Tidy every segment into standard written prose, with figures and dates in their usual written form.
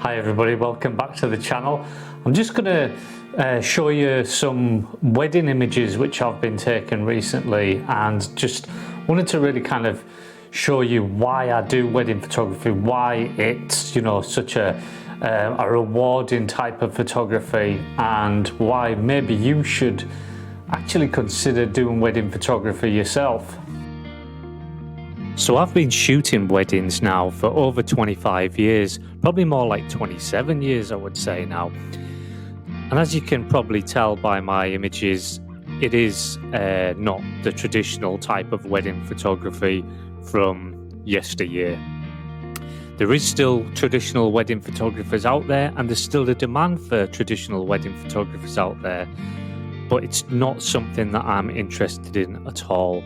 Hi everybody, welcome back to the channel. I'm just going to show you some wedding images which I've been taking recently, and just wanted to really kind of show you why I do wedding photography, why it's, you know, such a rewarding type of photography, and why maybe you should actually consider doing wedding photography yourself. So I've been shooting weddings now for over 25 years, probably more like 27 years I would say now. And as you can probably tell by my images, it is not the traditional type of wedding photography from yesteryear. There is still traditional wedding photographers out there, and there's still a demand for traditional wedding photographers out there, but it's not something that I'm interested in at all.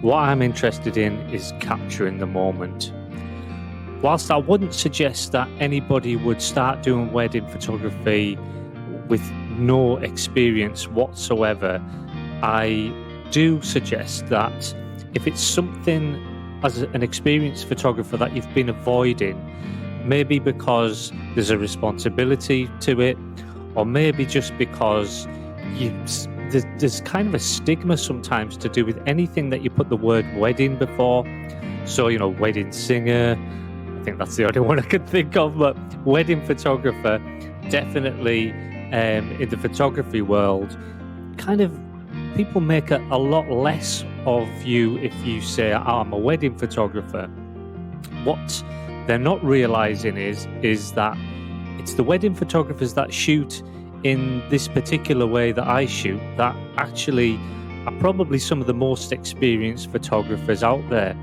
What I'm interested in is capturing the moment. Whilst I wouldn't suggest that anybody would start doing wedding photography with no experience whatsoever, I do suggest that if it's something as an experienced photographer that you've been avoiding, maybe because there's a responsibility to it, or maybe just because there's kind of a stigma sometimes to do with anything that you put the word wedding before. So, you know, wedding singer, I think that's the only one I could think of, but wedding photographer, definitely in the photography world, kind of people make a lot less of you if you say, oh, I'm a wedding photographer. What they're not realizing is that it's the wedding photographers that shoot in this particular way that I shoot that actually are probably some of the most experienced photographers out there.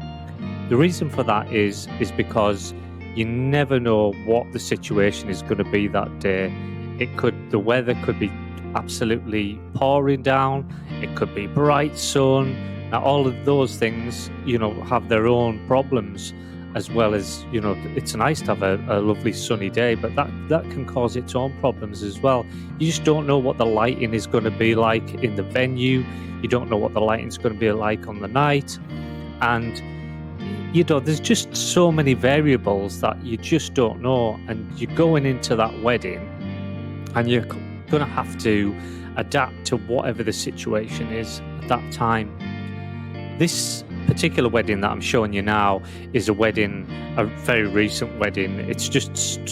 The reason for that is because you never know what the situation is going to be that day. The weather could be absolutely pouring down, it could be bright sun. Now all of those things, you know, have their own problems, as well as, you know, it's nice to have a lovely sunny day, but that can cause its own problems as well. You just don't know what the lighting is going to be like in the venue. You don't know what the lighting is going to be like on the night. And, you know, there's just so many variables that you just don't know. And you're going into that wedding and you're going to have to adapt to whatever the situation is at that time. This particular wedding that I'm showing you now is a very recent wedding. It's just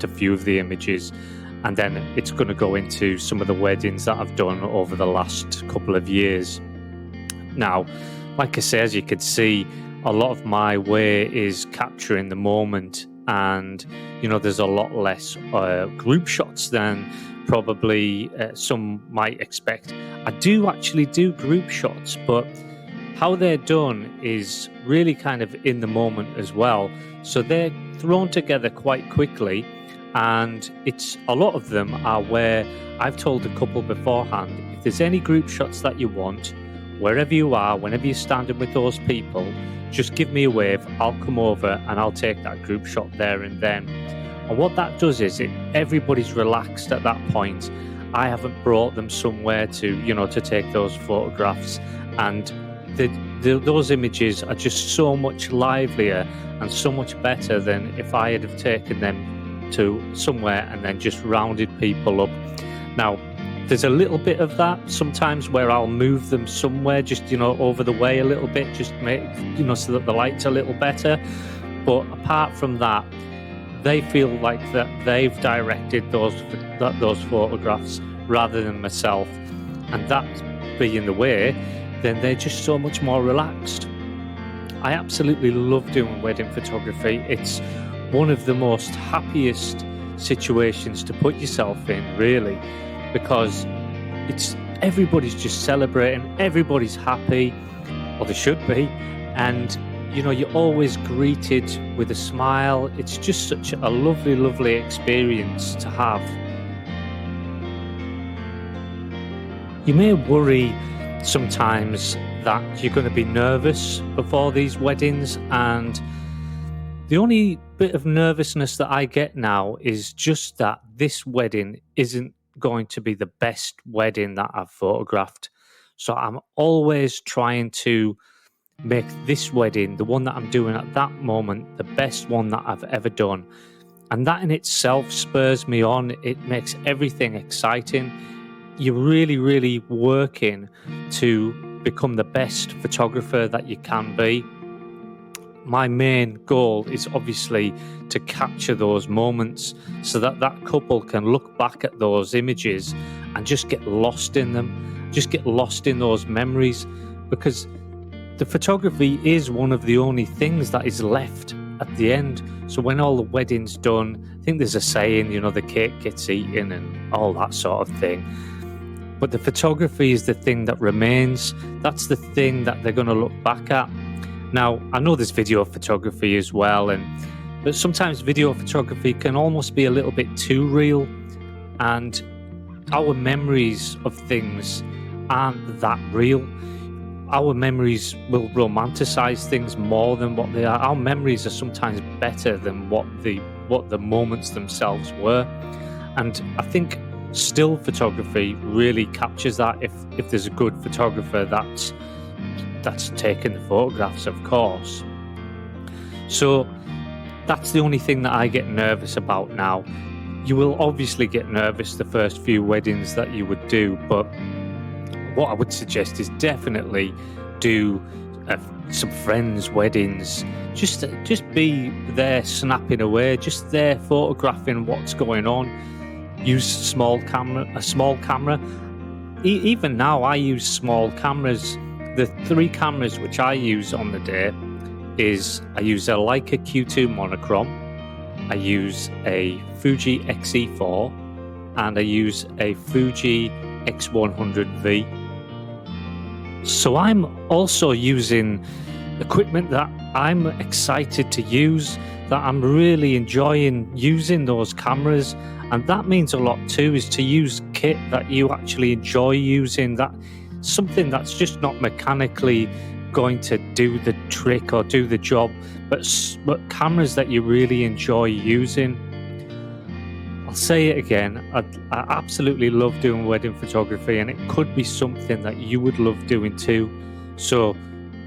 a few of the images, and then it's going to go into some of the weddings that I've done over the last couple of years. Now, like I say, as you can see, a lot of my way is capturing the moment, and, you know, there's a lot less group shots than probably some might expect. I do actually do group shots, but how they're done is really kind of in the moment as well. So they're thrown together quite quickly, and a lot of them are where I've told the couple beforehand, if there's any group shots that you want, wherever you are, whenever you're standing with those people, just give me a wave, I'll come over and I'll take that group shot there and then. And what that does is everybody's relaxed at that point. I haven't brought them somewhere to take those photographs, and those images are just so much livelier and so much better than if I had have taken them to somewhere and then just rounded people up. Now, there's a little bit of that sometimes where I'll move them somewhere, just, you know, over the way a little bit, just make, you know, so that the light's a little better. But apart from that, they feel like that they've directed those photographs rather than myself, and that being the way, then they're just so much more relaxed. I absolutely love doing wedding photography. It's one of the most happiest situations to put yourself in, really, because everybody's just celebrating, everybody's happy, or they should be, and, you know, you're always greeted with a smile. It's just such a lovely, lovely experience to have. You may worry sometimes that you're going to be nervous before these weddings, and the only bit of nervousness that I get now is just that this wedding isn't going to be the best wedding that I've photographed. So I'm always trying to make this wedding, the one that I'm doing at that moment, the best one that I've ever done. And that in itself spurs me on. It makes everything exciting. You're really working to become the best photographer that you can be. My main goal is obviously to capture those moments so that that couple can look back at those images and just get lost in them, just get lost in those memories, because the photography is one of the only things that is left at the end. So when all the wedding's done, I think there's a saying, you know, the cake gets eaten and all that sort of thing. But the photography is the thing that remains. That's the thing that they're going to look back at. Now, I know there's video photography as well, but sometimes video photography can almost be a little bit too real, and our memories of things aren't that real. Our memories will romanticize things more than what they are. Our memories are sometimes better than what the moments themselves were. And I think still photography really captures that if there's a good photographer that's taking the photographs, of course. So that's the only thing that I get nervous about now. You will obviously get nervous the first few weddings that you would do, but what I would suggest is definitely do some friends' weddings. Just be there snapping away, just there photographing what's going on. Use a small camera. Even now I use small cameras. The 3 cameras which I use on the day is I use a Leica Q2 Monochrom, I use a Fuji XE4, and I use a Fuji X100V. So I'm also using equipment that I'm excited to use, that I'm really enjoying using those cameras, and that means a lot too, is to use kit that you actually enjoy using, that something that's just not mechanically going to do the trick or do the job, but cameras that you really enjoy using. I'll say it again, I absolutely love doing wedding photography, and it could be something that you would love doing too. So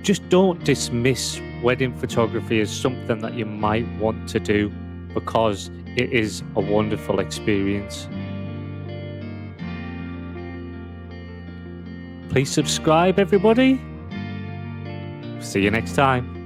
just don't dismiss wedding photography as something that you might want to do, because it is a wonderful experience. Please subscribe, everybody. See you next time.